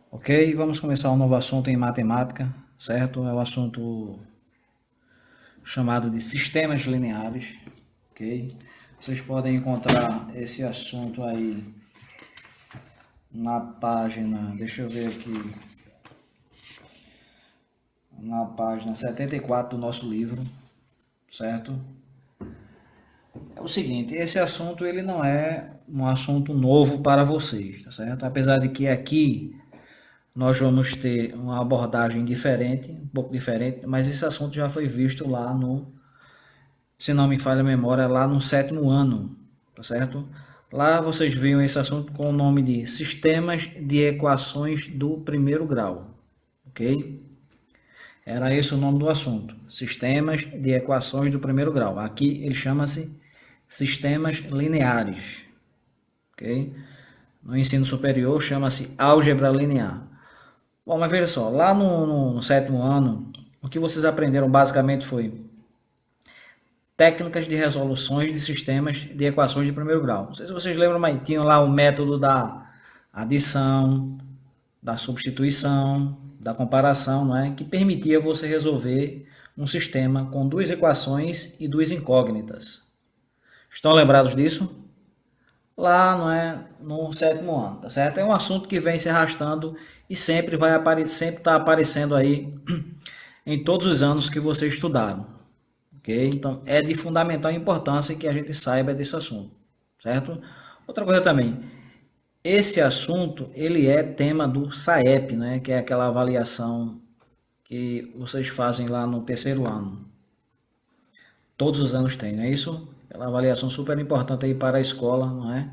Ok, vamos começar um novo assunto em matemática, certo? É o assunto chamado de sistemas lineares, ok? Vocês podem encontrar esse assunto aí na página, deixa eu ver aqui, na página 74 do nosso livro, certo? É o seguinte, esse assunto ele não é um assunto novo para vocês, tá certo? Apesar de que aqui nós vamos ter uma abordagem diferente, um pouco diferente, mas esse assunto já foi visto lá no, se não me falha a memória, lá no sétimo ano, tá certo? Lá vocês viram esse assunto com o nome de Sistemas de Equações do Primeiro Grau, ok? Era esse o nome do assunto, Sistemas de Equações do Primeiro Grau. Aqui ele chama-se Sistemas Lineares, ok? No ensino superior chama-se Álgebra Linear. Bom, mas veja só, lá no sétimo ano, o que vocês aprenderam basicamente foi técnicas de resoluções de sistemas de equações de primeiro grau. Não sei se vocês lembram, mas tinham lá o método da adição, da substituição, da comparação, não é? Que permitia você resolver um sistema com duas equações e duas incógnitas. Estão lembrados disso? Lá, não é, no sétimo ano, tá certo? É um assunto que vem se arrastando e sempre vai aparecer, sempre está aparecendo aí em todos os anos que vocês estudaram, ok? Então é de fundamental importância que a gente saiba desse assunto, certo? Outra coisa também, esse assunto ele é tema do SAEP, né? Que é aquela avaliação que vocês fazem lá no terceiro ano. Todos os anos tem, não é isso? Aquela avaliação super importante aí para a escola, não é?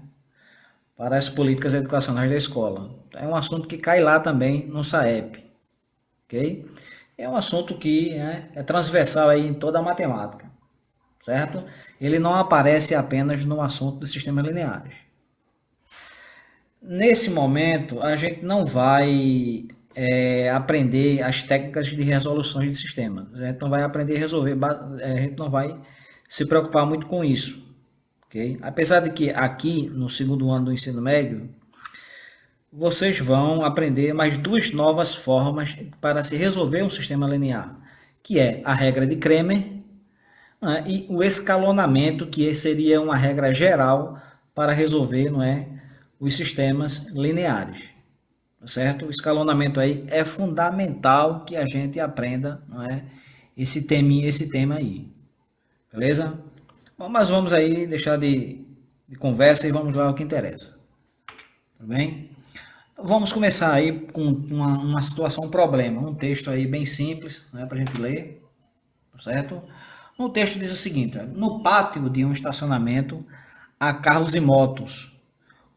Para as políticas educacionais da escola. É um assunto que cai lá também no SAEP, ok? É um assunto que é transversal aí em toda a matemática, certo? Ele não aparece apenas no assunto dos sistemas lineares. Nesse momento, a gente não vai aprender as técnicas de resoluções de sistemas. A gente não vai aprender a resolver, a gente não vai se preocupar muito com isso, ok? Apesar de que aqui no segundo ano do ensino médio, vocês vão aprender mais duas novas formas para se resolver um sistema linear, que é a regra de Cramer, né, e o escalonamento, que seria uma regra geral para resolver, não é, os sistemas lineares, tá certo? O escalonamento aí é fundamental que a gente aprenda, não é, esse tema aí, beleza? Bom, mas vamos aí deixar de conversa e vamos lá ao que interessa, tudo bem? Vamos começar aí com uma situação, um problema, um texto aí bem simples, né, para a gente ler, certo? No texto diz o seguinte: no pátio de um estacionamento há carros e motos.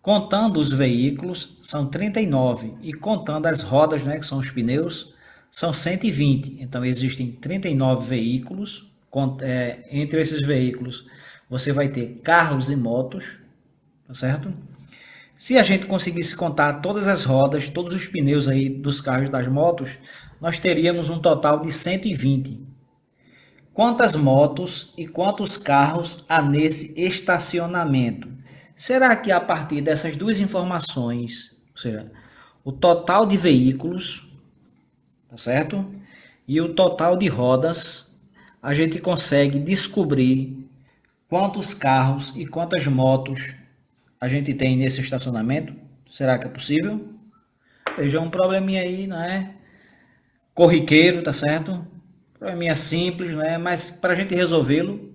Contando os veículos, são 39 e contando as rodas, né, que são os pneus, são 120. Então existem 39 veículos. Entre esses veículos, você vai ter carros e motos, tá certo? Se a gente conseguisse contar todas as rodas, todos os pneus aí dos carros e das motos, nós teríamos um total de 120. Quantas motos e quantos carros há nesse estacionamento? Será que a partir dessas duas informações, ou seja, o total de veículos, tá certo? E o total de rodas, a gente consegue descobrir quantos carros e quantas motos a gente tem nesse estacionamento? Será que é possível? Veja, um probleminha aí, não é? Corriqueiro, tá certo? Probleminha simples, né? Mas para a gente resolvê-lo,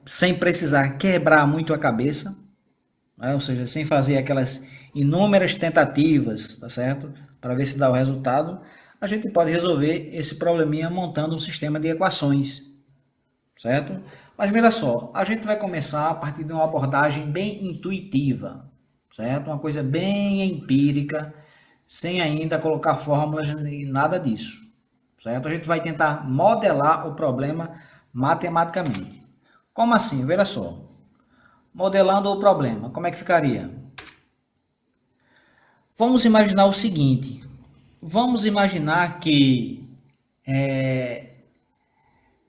sem precisar quebrar muito a cabeça, né? Ou seja, sem fazer aquelas inúmeras tentativas, tá certo? Para ver se dá o resultado, a gente pode resolver esse probleminha montando um sistema de equações, certo? Mas veja só, a gente vai começar a partir de uma abordagem bem intuitiva, certo? Uma coisa bem empírica, sem ainda colocar fórmulas nem nada disso, certo? A gente vai tentar modelar o problema matematicamente. Como assim? Veja só. Modelando o problema, como é que ficaria? Vamos imaginar o seguinte: vamos imaginar que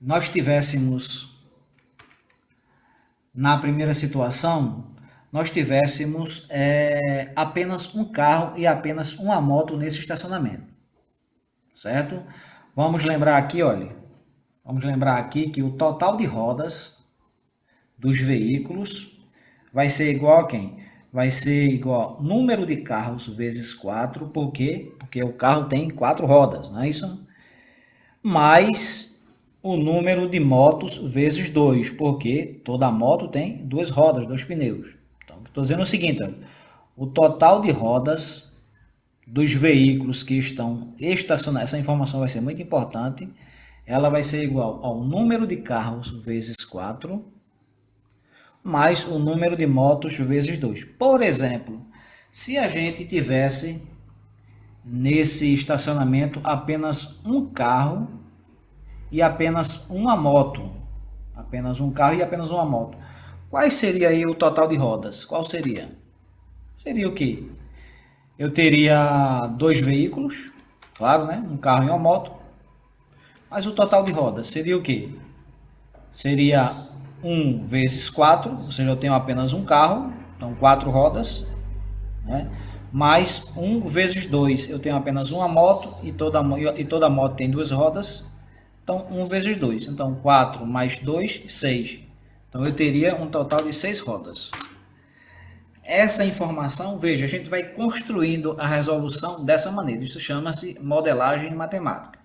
nós tivéssemos na primeira situação nós tivéssemos apenas um carro e apenas uma moto nesse estacionamento, certo? Vamos lembrar aqui, olha, vamos lembrar aqui que o total de rodas dos veículos vai ser igual a quem? Vai ser igual número de carros vezes 4, por quê? Porque o carro tem 4 rodas, não é isso? Mais o número de motos vezes 2, porque toda moto tem 2 rodas, 2 pneus. Então, estou dizendo o seguinte, ó, o total de rodas dos veículos que estão estacionados, essa informação vai ser muito importante, ela vai ser igual ao número de carros vezes 4, mais o número de motos vezes 2. Por exemplo, se a gente tivesse nesse estacionamento apenas um carro e apenas uma moto, apenas um carro e apenas uma moto, qual seria aí o total de rodas? Qual seria? Seria o quê? Eu teria dois veículos, claro, né? Um carro e uma moto, mas o total de rodas seria o quê? Seria 1 vezes 4, ou seja, eu tenho apenas um carro, então 4 rodas, né? Mais 1 vezes 2, eu tenho apenas uma moto e toda moto tem 2 rodas, então 1 vezes 2. Então 4 mais 2, 6. Então eu teria um total de 6 rodas. Essa informação, veja, a gente vai construindo a resolução dessa maneira. Isso chama-se modelagem matemática.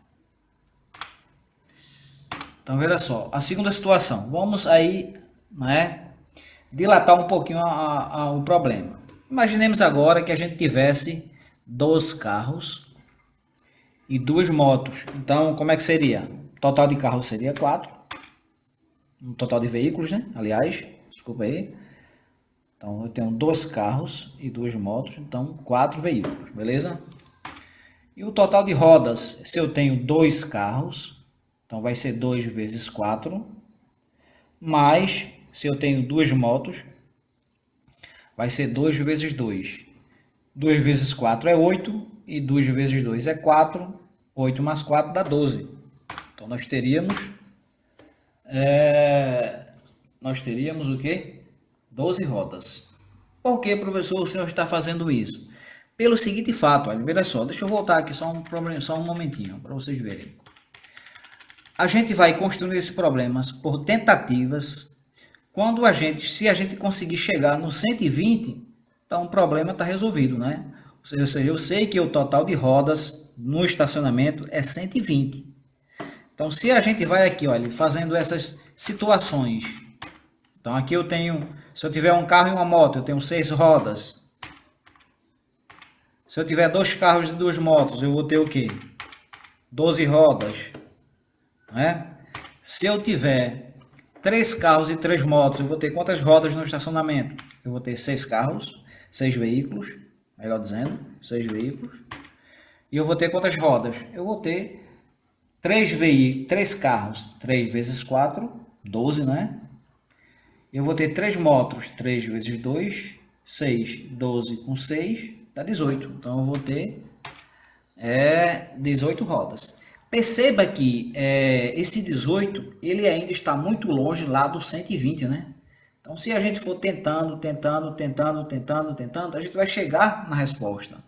Então, veja só, a segunda situação. Vamos aí, né, dilatar um pouquinho o problema. Imaginemos agora que a gente tivesse 2 carros e 2 motos. Então, como é que seria? O total de carros seria 4. Um total de veículos, né? Aliás, desculpa aí. Então, eu tenho 2 carros e 2 motos, então 4 veículos, beleza? E o total de rodas, se eu tenho 2 carros, então vai ser 2 vezes 4, mais, se eu tenho 2 motos, vai ser 2 vezes 2. 2 vezes 4 é 8, e 2 vezes 2 é 4, 8 mais 4 dá 12. Então, nós teríamos o quê? 12 rodas. Por que, professor, o senhor está fazendo isso? Pelo seguinte fato, olha, veja só, deixa eu voltar aqui só um momentinho, para vocês verem. A gente vai construindo esses problemas por tentativas. Se a gente conseguir chegar no 120, então o problema está resolvido, né? Ou seja, eu sei que o total de rodas no estacionamento é 120. Então, se a gente vai aqui, olha, fazendo essas situações. Então, aqui eu tenho, se eu tiver um carro e uma moto, eu tenho 6 rodas. Se eu tiver 2 carros e 2 motos, eu vou ter o quê? 12 rodas, né? Se eu tiver 3 carros e 3 motos, eu vou ter quantas rodas no estacionamento? Eu vou ter 6 carros, 6 veículos, melhor dizendo, 6 veículos. E eu vou ter quantas rodas? Eu vou ter 3 carros, 3 vezes 4, 12, né? Eu vou ter 3 motos, 3 vezes 2, 6, 12 com 6, dá 18. Então eu vou ter 18 rodas. Perceba que esse 18, ele ainda está muito longe lá do 120, né? Então, se a gente for tentando, a gente vai chegar na resposta.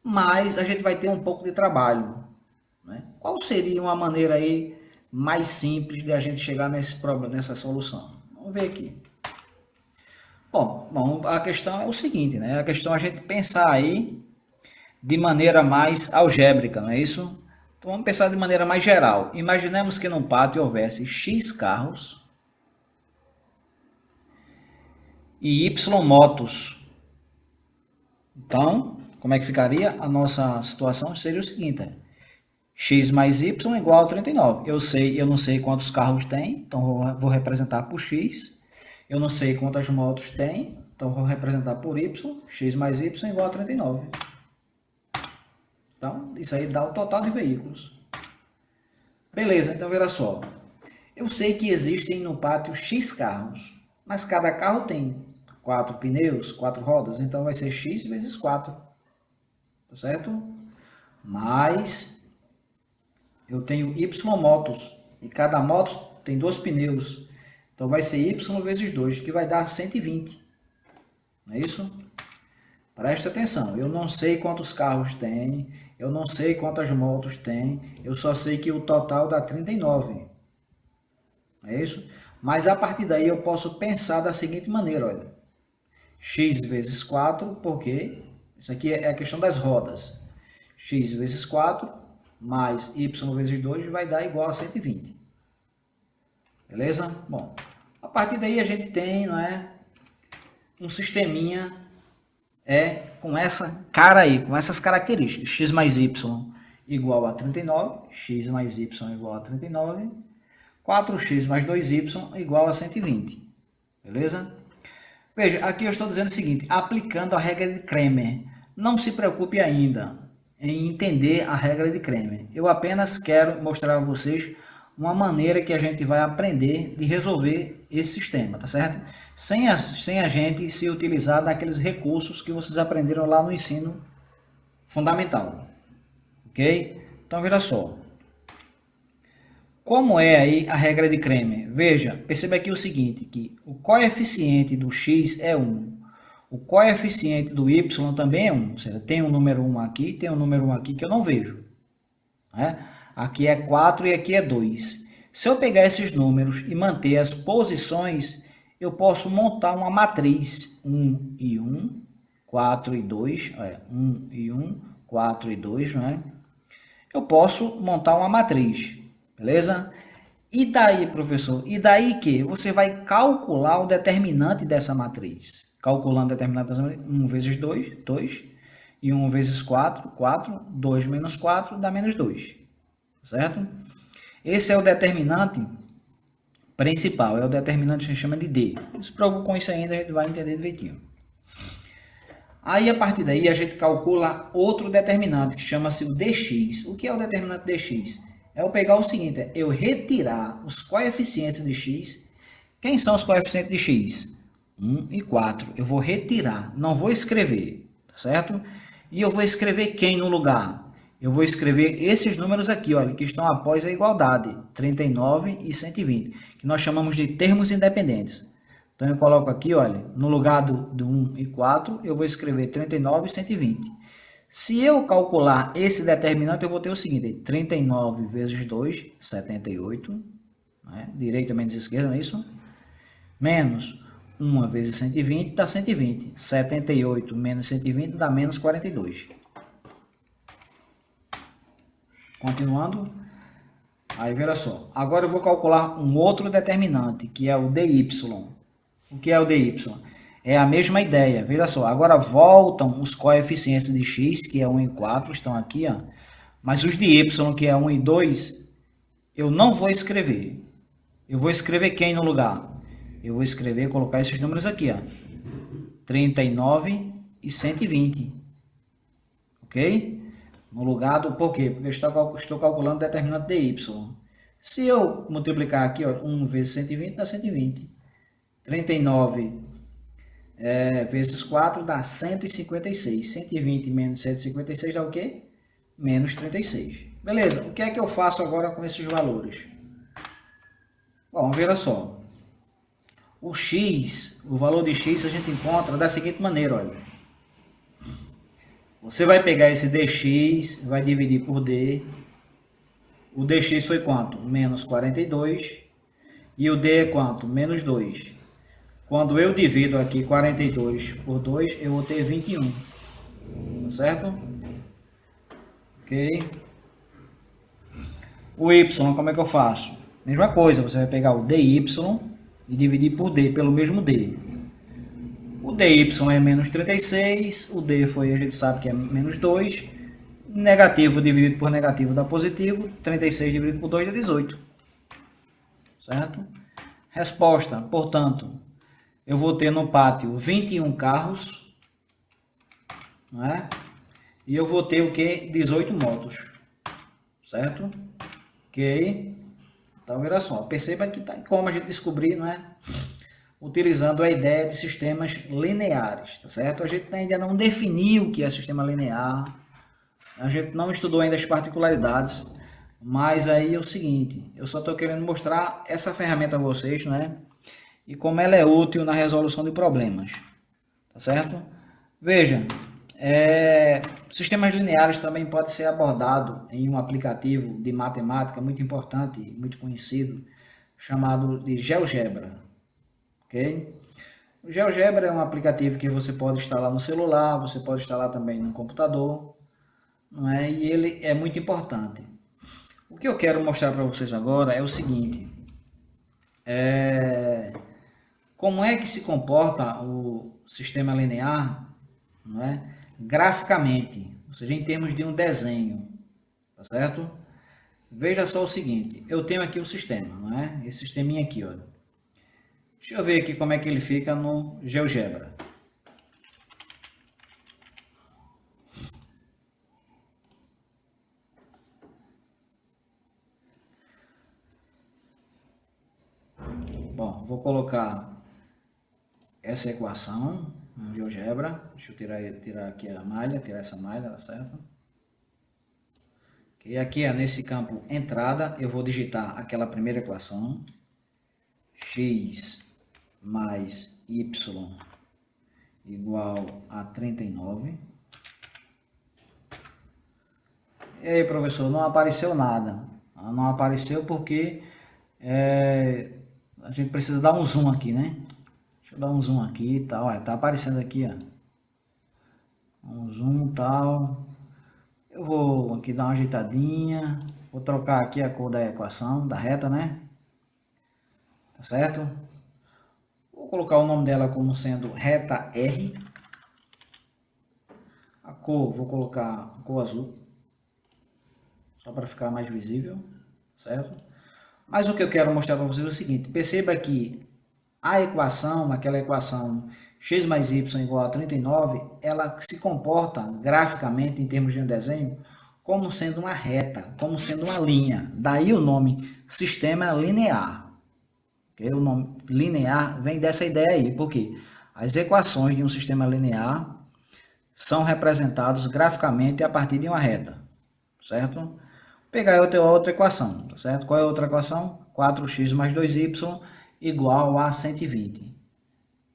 Mas a gente vai ter um pouco de trabalho, né? Qual seria uma maneira aí mais simples de a gente chegar nesse problema, nessa solução? Vamos ver aqui. Bom, a questão é o seguinte, né? A questão é a gente pensar aí de maneira mais algébrica, não é isso? Então vamos pensar de maneira mais geral. Imaginemos que no pátio houvesse X carros e Y motos. Então, como é que ficaria? A nossa situação seria o seguinte: X mais Y igual a 39. Eu não sei quantos carros tem, então vou representar por X. Eu não sei quantas motos tem, então vou representar por Y. X mais Y igual a 39. Então, isso aí dá o total de veículos. Beleza, então veja só. Eu sei que existem no pátio X carros, mas cada carro tem 4 pneus, 4 rodas, então vai ser X vezes 4. Tá certo? Mas eu tenho Y motos, e cada moto tem 2 pneus, então vai ser Y vezes 2, que vai dar 120. Não é isso? Presta atenção, eu não sei quantos carros tem, eu não sei quantas motos tem, eu só sei que o total dá 39. Não é isso? Mas a partir daí eu posso pensar da seguinte maneira, olha. X vezes 4, porque isso aqui é a questão das rodas. X vezes 4 mais y vezes 2 vai dar igual a 120. Beleza? Bom, a partir daí a gente tem, não é, um sisteminha com essa cara aí, com essas características. X mais y igual a 39, x mais y igual a 39, 4x mais 2y igual a 120. Beleza? Veja, aqui eu estou dizendo o seguinte, aplicando a regra de Cramer. Não se preocupe ainda em entender a regra de Cramer. Eu apenas quero mostrar a vocês uma maneira que a gente vai aprender de resolver esse sistema, tá certo? Sem a gente se utilizar daqueles recursos que vocês aprenderam lá no ensino fundamental. Ok? Então, veja só. Como é aí a regra de Cramer? Veja, perceba aqui o seguinte, que o coeficiente do x é 1. O coeficiente do y também é 1. Ou seja, tem um número 1 aqui, tem um número 1 aqui que eu não vejo. Né? Aqui é 4 e aqui é 2. Se eu pegar esses números e manter as posições, eu posso montar uma matriz 1 e 1, 4 e 2, 1 e 1, 4 e 2, não é? Eu posso montar uma matriz, beleza? E daí, professor? E daí que você vai calcular o determinante dessa matriz. Calculando o determinante dessa matriz, 1 vezes 2, 2. E 1 vezes 4, 4. 2 menos 4 dá menos 2. Certo? Esse é o determinante principal. É o determinante que a gente chama de D. Não se preocupe com isso ainda, a gente vai entender direitinho. Aí, a partir daí, a gente calcula outro determinante, que chama-se o dx. O que é o determinante dx? É eu pegar o seguinte, é eu retirar os coeficientes de x. Quem são os coeficientes de x? 1 e 4. Eu vou retirar, não vou escrever, tá certo? E eu vou escrever quem no lugar? Eu vou escrever esses números aqui, olha, que estão após a igualdade, 39 e 120, que nós chamamos de termos independentes. Então, eu coloco aqui, olha, no lugar do 1 e 4, eu vou escrever 39 e 120. Se eu calcular esse determinante, eu vou ter o seguinte, 39 vezes 2, 78, né? Direita menos esquerda, não é isso? Menos 1 vezes 120 dá 120. 78 menos 120 dá menos 42. Continuando. Aí, veja só. Agora eu vou calcular um outro determinante, que é o dy. O que é o dy? É a mesma ideia. Veja só. Agora voltam os coeficientes de x, que é 1 e 4, estão aqui, ó. Mas os de y, que é 1 e 2, eu não vou escrever. Eu vou escrever quem no lugar? Eu vou escrever, colocar esses números aqui, ó. 39 e 120. Ok? No lugar do... Por quê? Porque eu estou calculando o determinante de y. Se eu multiplicar aqui, ó, 1 vezes 120 dá 120. 39 vezes 4 dá 156. 120 menos 156 dá o quê? Menos 36. Beleza, o que é que eu faço agora com esses valores? Bom, veja só. O x, o valor de x a gente encontra da seguinte maneira, olha. Você vai pegar esse dx, vai dividir por d. O dx foi quanto? Menos 42. E o d é quanto? Menos 2. Quando eu divido aqui 42 por 2, eu vou ter 21. Tá certo? Ok. O y, como é que eu faço? Mesma coisa, você vai pegar o dy e dividir por d, pelo mesmo d. O dy é menos 36, o d foi, a gente sabe que é menos 2. Negativo dividido por negativo dá positivo. 36 dividido por 2 dá 18. Certo? Resposta, portanto, eu vou ter no pátio 21 carros, não é? E eu vou ter o que? 18 motos. Certo? Ok? Então, olha só, perceba que tá como a gente descobrir, não é? Utilizando a ideia de sistemas lineares, tá certo? A gente ainda não definiu o que é sistema linear, a gente não estudou ainda as particularidades, mas aí é o seguinte, eu só estou querendo mostrar essa ferramenta a vocês, né? E como ela é útil na resolução de problemas, tá certo? Veja, sistemas lineares também pode ser abordado em um aplicativo de matemática muito importante, muito conhecido, chamado de GeoGebra, ok? O GeoGebra é um aplicativo que você pode instalar no celular, você pode instalar também no computador, não é? E ele é muito importante. O que eu quero mostrar para vocês agora é o seguinte: como é que se comporta o sistema linear, não é? Graficamente, ou seja, em termos de um desenho, tá certo? Veja só o seguinte: eu tenho aqui o sistema, não é? Esse sisteminha aqui, olha. Deixa eu ver aqui como é que ele fica no GeoGebra. Bom, vou colocar essa equação no GeoGebra. Deixa eu tirar aqui a malha, tirar essa malha, tá certo? E aqui, nesse campo entrada, eu vou digitar aquela primeira equação, x mais y igual a 39. E aí, professor, não apareceu nada. Não apareceu porque a gente precisa dar um zoom aqui, né? Deixa eu dar um zoom aqui e tal. Tá aparecendo aqui, ó. Um zoom e tal. Eu vou aqui dar uma ajeitadinha. Vou trocar aqui a cor da equação, da reta, né? Tá certo? Vou colocar o nome dela como sendo reta R. A cor, vou colocar a cor azul. Só para ficar mais visível, certo? Mas o que eu quero mostrar para vocês é o seguinte: perceba que a equação, aquela equação x mais y igual a 39, ela se comporta graficamente, em termos de um desenho, como sendo uma reta, como sendo uma linha. Daí o nome sistema linear. Okay? O nome linear vem dessa ideia aí, porque as equações de um sistema linear são representadas graficamente a partir de uma reta, certo? Vou pegar outra equação, tá certo? Qual é a outra equação? 4x mais 2y igual a 120.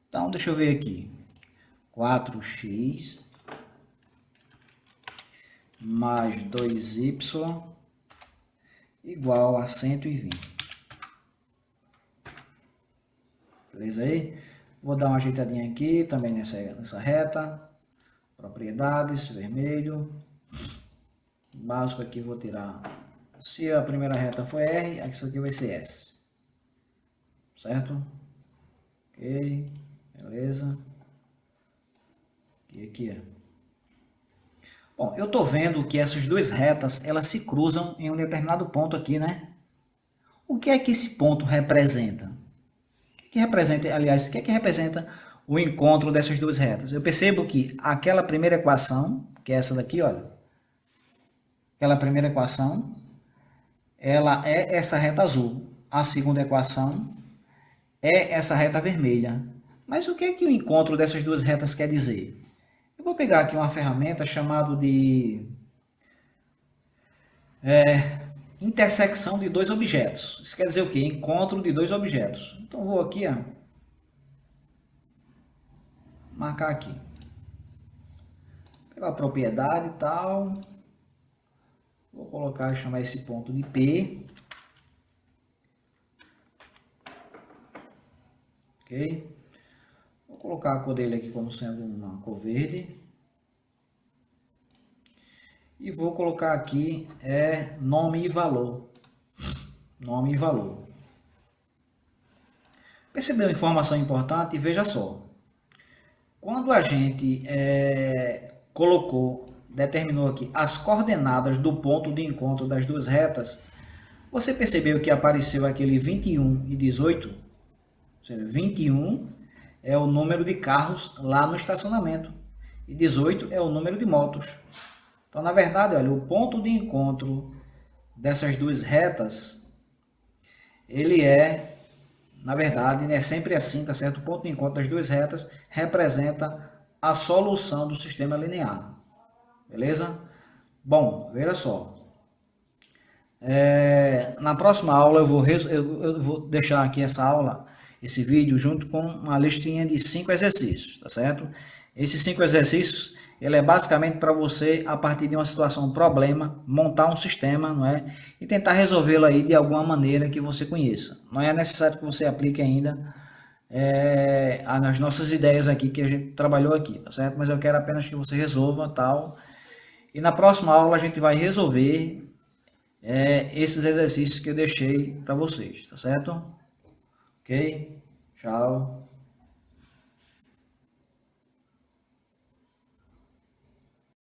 Então, deixa eu ver aqui. 4x mais 2y igual a 120. Beleza aí? Vou dar uma ajeitadinha aqui também nessa reta. Propriedades, vermelho. Básico aqui vou tirar. Se a primeira reta for R, isso aqui vai ser S. Certo? Ok. Beleza. E aqui é. Bom, eu tô vendo que essas duas retas, elas se cruzam em um determinado ponto aqui, né? O que é que esse ponto representa? O que representa, aliás, o que é que representa o encontro dessas duas retas? Eu percebo que aquela primeira equação, que é essa daqui, olha. Aquela primeira equação, ela é essa reta azul. A segunda equação é essa reta vermelha. Mas o que é que o encontro dessas duas retas quer dizer? Eu vou pegar aqui uma ferramenta chamada de intersecção de dois objetos. Isso quer dizer o quê? Encontro de dois objetos. Então vou aqui, ó, marcar aqui. Pegar a propriedade e tal. Vou colocar, chamar esse ponto de P. Ok? Vou colocar a cor dele aqui como sendo uma cor verde. E vou colocar aqui nome e valor. Nome e valor. Percebeu uma informação importante? Veja só. Quando a gente determinou aqui as coordenadas do ponto de encontro das duas retas, você percebeu que apareceu aquele 21 e 18? Ou seja, 21 é o número de carros lá no estacionamento e 18 é o número de motos. Então, na verdade, olha, o ponto de encontro dessas duas retas, ele na verdade, é sempre assim, tá certo? O ponto de encontro das duas retas representa a solução do sistema linear. Beleza? Bom, veja só. Na próxima aula eu vou deixar aqui essa aula esse vídeo junto com uma listinha de 5 exercícios, tá certo? Esses 5 exercícios, ele é basicamente para você, a partir de uma situação, um problema, montar um sistema, não é? E tentar resolvê-lo aí de alguma maneira que você conheça. Não é necessário que você aplique ainda as nossas ideias aqui que a gente trabalhou aqui, tá certo? Mas eu quero apenas que você resolva tal. E na próxima aula a gente vai resolver esses exercícios que eu deixei para vocês, tá certo? Ok? Tchau.